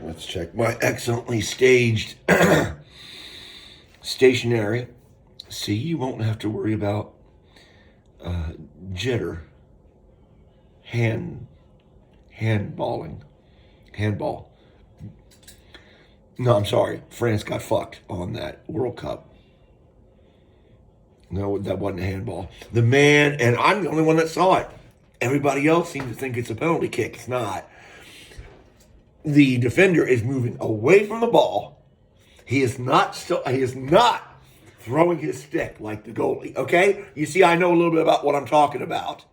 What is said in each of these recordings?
Let's check my excellently staged stationary. See, you won't have to worry about jitter, handballing, handball. No, I'm sorry. France got fucked on that World Cup. No, that wasn't a handball. The man, and I'm the only one that saw it. Everybody else seems to think it's a penalty kick. It's not. The defender is moving away from the ball. He is not throwing his stick like the goalie. Okay? You see, I know a little bit about what I'm talking about.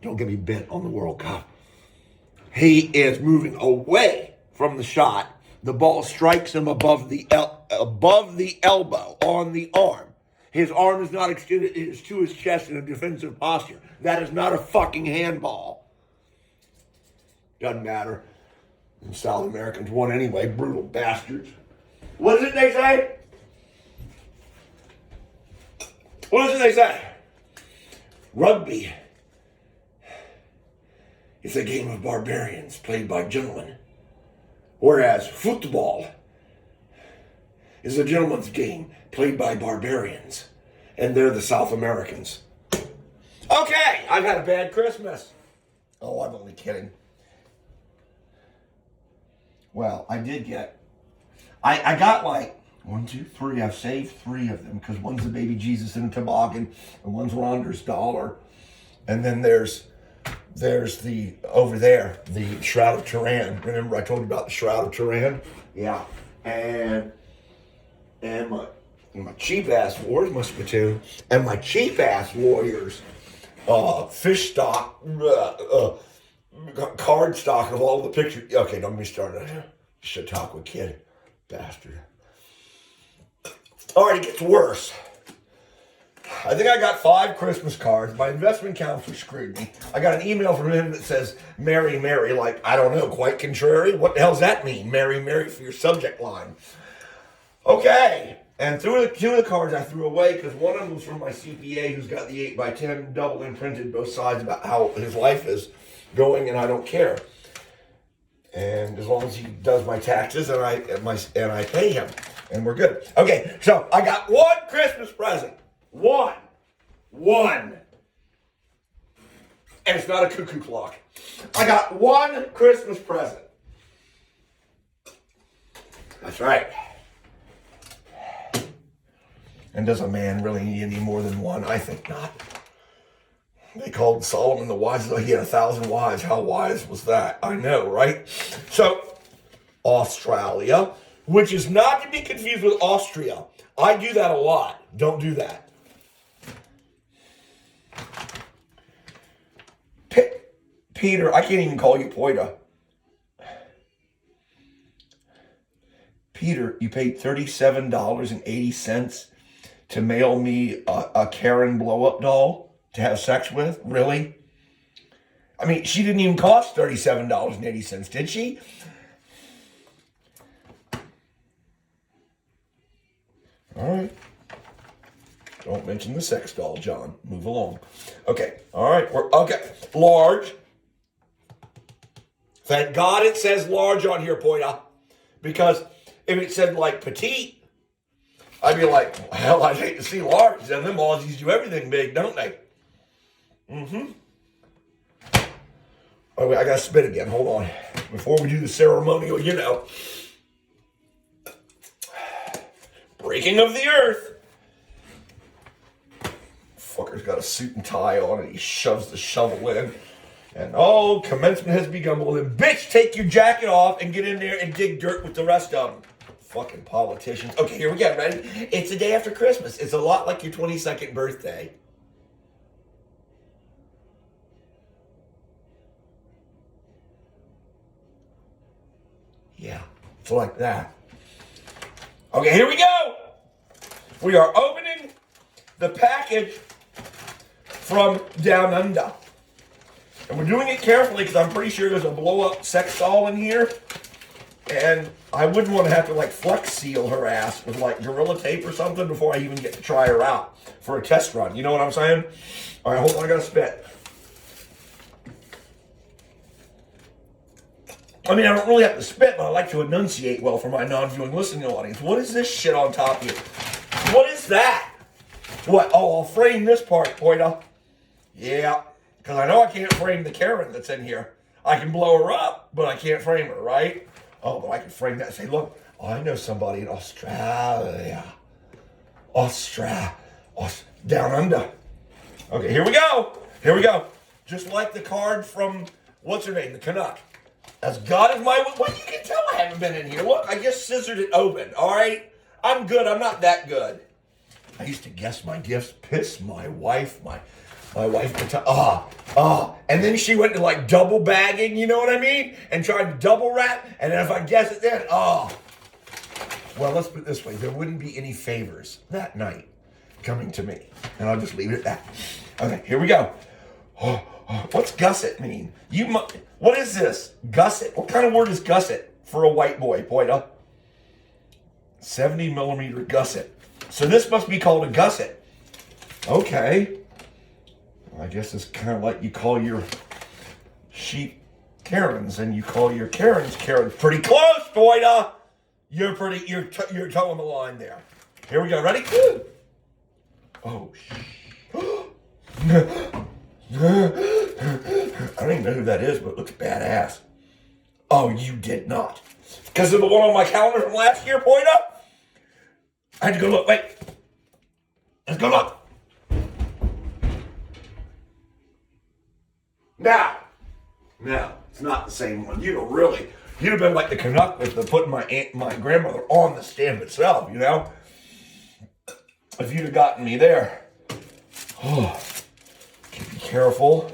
Don't get me bent on the World Cup. He is moving away from the shot. The ball strikes him above the elbow on the arm. His arm is not extended. It is to his chest in a defensive posture. That is not a fucking handball. Doesn't matter. The South Americans won anyway, brutal bastards. What is it they say? What is it they say? Rugby. It's a game of barbarians played by gentlemen. Whereas football is a gentleman's game played by barbarians. And they're the South Americans. Okay, I've had a bad Christmas. Oh, I'm only kidding. Well, I did get, I got like 1, 2, 3. I've saved 3 of them because one's the baby Jesus in a toboggan and one's Ronder's dollar. And then there's the, over there, the Shroud of Turin. Remember I told you about the Shroud of Turin? Yeah. And my cheap-ass Warriors, must be 2. And my cheap-ass Warriors, fish stock, card stock of all the pictures. Okay, don't get me started. Chautauqua kid. Bastard. All right, it gets worse. I think I got 5 Christmas cards. My investment counselor screwed me. I got an email from him that says, Mary, Mary, like, I don't know, quite contrary. What the hell does that mean? Mary, Mary for your subject line. Okay. And 2 of the cards I threw away because one of them was from my CPA who's got the 8x10 double imprinted both sides about how his life is going, and I don't care. And as long as he does my taxes and I pay him, and we're good. Okay, so I got 1 Christmas present. One. And it's not a cuckoo clock. I got 1 Christmas present. That's right. And does a man really need any more than 1? I think not. They called Solomon the wise. He had 1,000 wives. How wise was that? I know, right? So, Australia, which is not to be confused with Austria. I do that a lot. Don't do that. Peter, I can't even call you Poita. Peter, you paid $37.80 to mail me a Karen blow-up doll to have sex with? Really? I mean, she didn't even cost $37.80, did she? All right. Don't mention the sex doll, John. Move along. Okay. All right. Okay. Large. Thank God it says large on here, Poita. Because if it said like petite, I'd be like, hell, I'd hate to see large. And them Aussies do everything big, don't they? Oh, wait, I got to spit again. Hold on. Before we do the ceremonial, breaking of the earth. Fucker's got a suit and tie on and he shoves the shovel in. And commencement has begun. Well, then, bitch, take your jacket off and get in there and dig dirt with the rest of them. Fucking politicians. Okay, here we go. Ready? It's the day after Christmas. It's a lot like your 22nd birthday. Yeah, it's like that. Okay, here we go. We are opening the package from Down Under. And we're doing it carefully because I'm pretty sure there's a blow-up sex doll in here. And I wouldn't want to have to like flex seal her ass with like Gorilla Tape or something before I even get to try her out for a test run. You know what I'm saying? All right, hold on, I gotta spit. I mean, I don't really have to spit, but I like to enunciate well for my non-viewing listening audience. What is this shit on top here? What is that? What? Oh, I'll frame this part, Poita. Yeah, because I know I can't frame the Karen that's in here. I can blow her up, but I can't frame her, right? Oh, but I can frame that and say, look, I know somebody in Australia. Down under. Okay, here we go. Here we go. Just like the card from, what's her name, the Canuck. As God is my... Well, you can tell I haven't been in here. Look, I just scissored it open, all right? I'm good. I'm not that good. I used to guess my gifts, piss my wife, my wife would tell, and then she went to like double bagging, you know what I mean? And tried to double wrap, and then if I guess it then, well, let's put it this way. There wouldn't be any favors that night coming to me. And I'll just leave it at that. Okay, here we go. What's gusset mean? What is this? Gusset. What kind of word is gusset for a white boy, Poita? 70 millimeter gusset. So this must be called a gusset. Okay. I guess it's kind of like you call your sheep Karens and you call your Karens Karens. Pretty close, Poita. You're towing the line there. Here we go. Ready? Oh, I don't even know who that is, but it looks badass. Oh, you did not. Because of the one on my calendar from last year, Poita? I had to go look. Wait. Let's go look. Now, it's not the same one. You'd have been like the Canuck with putting my grandmother on the stamp itself, you know? If you'd have gotten me there. Oh, be careful.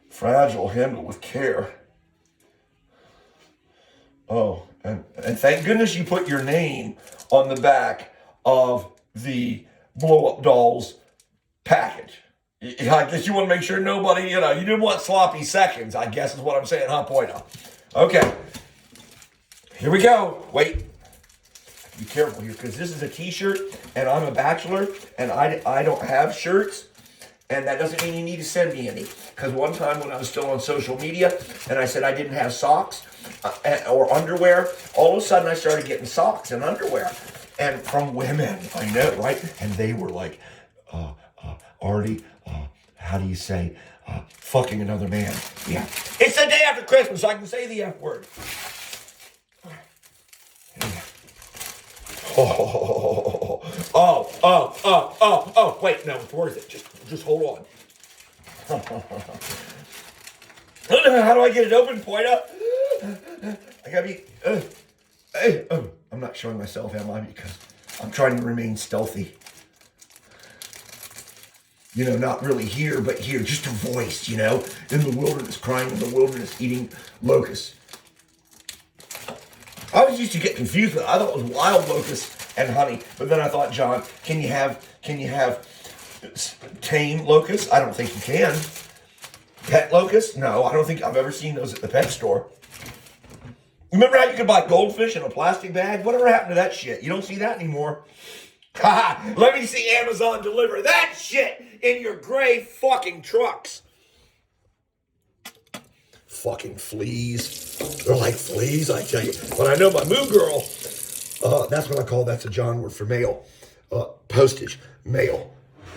Fragile, handle with care. Oh, and thank goodness you put your name on the back of the blow-up dolls package. I guess you want to make sure nobody, you didn't want sloppy seconds, I guess is what I'm saying, huh, Poita? Okay. Here we go. Wait. Be careful here, because this is a t-shirt, and I'm a bachelor, and I don't have shirts, and that doesn't mean you need to send me any. Because one time when I was still on social media, and I said I didn't have socks or underwear, all of a sudden I started getting socks and underwear. And from women, I know, right? And they were like, Artie, how do you say, fucking another man? Yeah. It's the day after Christmas, so I can say the F word. Wait, no, it's worth it. Just hold on. How do I get it open, Poita? I gotta be, I'm not showing myself, am I? Because I'm trying to remain stealthy. Not really here, but here, just a voice, in the wilderness, crying in the wilderness, eating locusts. I always used to get confused with it. I thought it was wild locusts and honey, but then I thought, John, can you have tame locusts? I don't think you can. Pet locusts? No, I don't think I've ever seen those at the pet store. Remember how you could buy goldfish in a plastic bag? Whatever happened to that shit? You don't see that anymore. Ha! Let me see Amazon deliver that shit in your gray fucking trucks. Fucking fleas. They're like fleas, I tell you. But I know my moo girl, that's what I call, that's a John word for mail. Postage. Mail.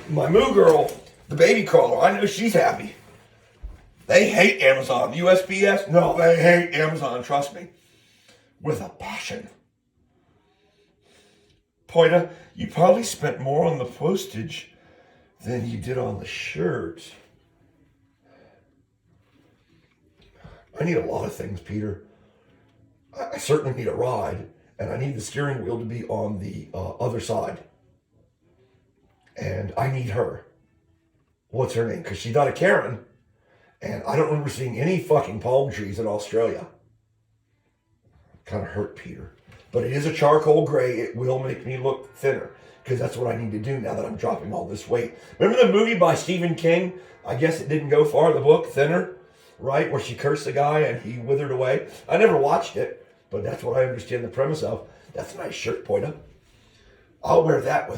My moo girl, the baby crawler, I know she's happy. They hate Amazon. USPS? No, they hate Amazon, trust me. With a passion. Poita, you probably spent more on the postage than you did on the shirt. I need a lot of things, Peter. I certainly need a ride, and I need the steering wheel to be on the other side. And I need her. What's her name? Because she's not a Karen, and I don't remember seeing any fucking palm trees in Australia. Kind of hurt, Peter. But it is a charcoal gray. It will make me look thinner, because that's what I need to do now that I'm dropping all this weight. Remember the movie by Stephen King? I guess it didn't go far, the book, Thinner, right? Where she cursed the guy and he withered away. I never watched it, but that's what I understand the premise of. That's a nice shirt, Poita. I'll wear that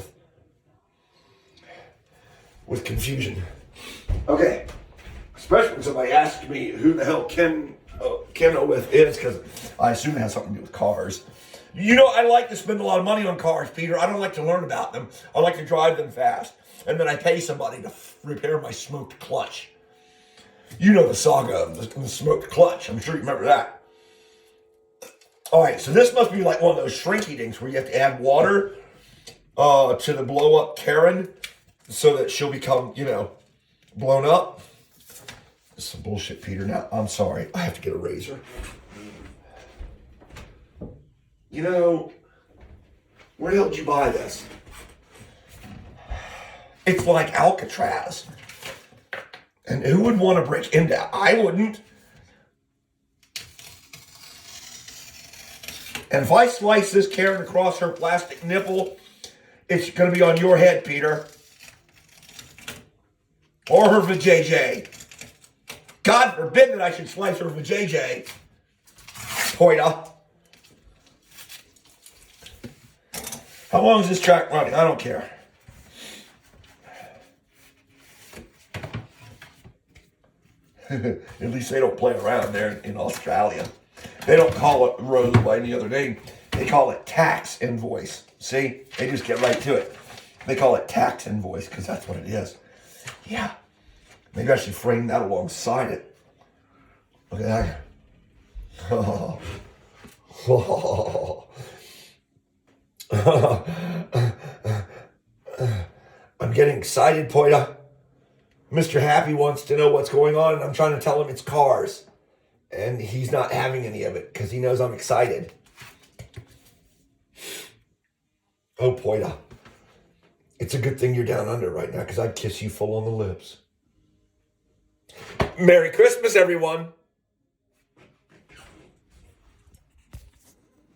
with confusion. Okay. Especially when somebody asks me who the hell Ken with is, because I assume it has something to do with cars. You know, I like to spend a lot of money on cars, Peter. I don't like to learn about them. I like to drive them fast. And then I pay somebody to repair my smoked clutch. You know the saga of the smoked clutch. I'm sure you remember that. All right, so this must be like one of those shrinky things where you have to add water to the blow-up Karen so that she'll become, blown up. This is some bullshit, Peter. Now, I'm sorry. I have to get a razor. Where the hell did you buy this? It's like Alcatraz. And who would want to break into that? I wouldn't. And if I slice this Karen across her plastic nipple, it's going to be on your head, Peter. Or her vajayjay. God forbid that I should slice her vajayjay. Poita. How long is this track running? I don't care. At least they don't play around there in Australia. They don't call it road by any other name. They call it tax invoice. See? They just get right to it. They call it tax invoice because that's what it is. Yeah. Maybe I should frame that alongside it. Look at that. Oh. I'm getting excited, Poita. Mr. Happy wants to know what's going on, and I'm trying to tell him it's cars. And he's not having any of it because he knows I'm excited. Oh, Poita. It's a good thing you're down under right now because I'd kiss you full on the lips. Merry Christmas, everyone.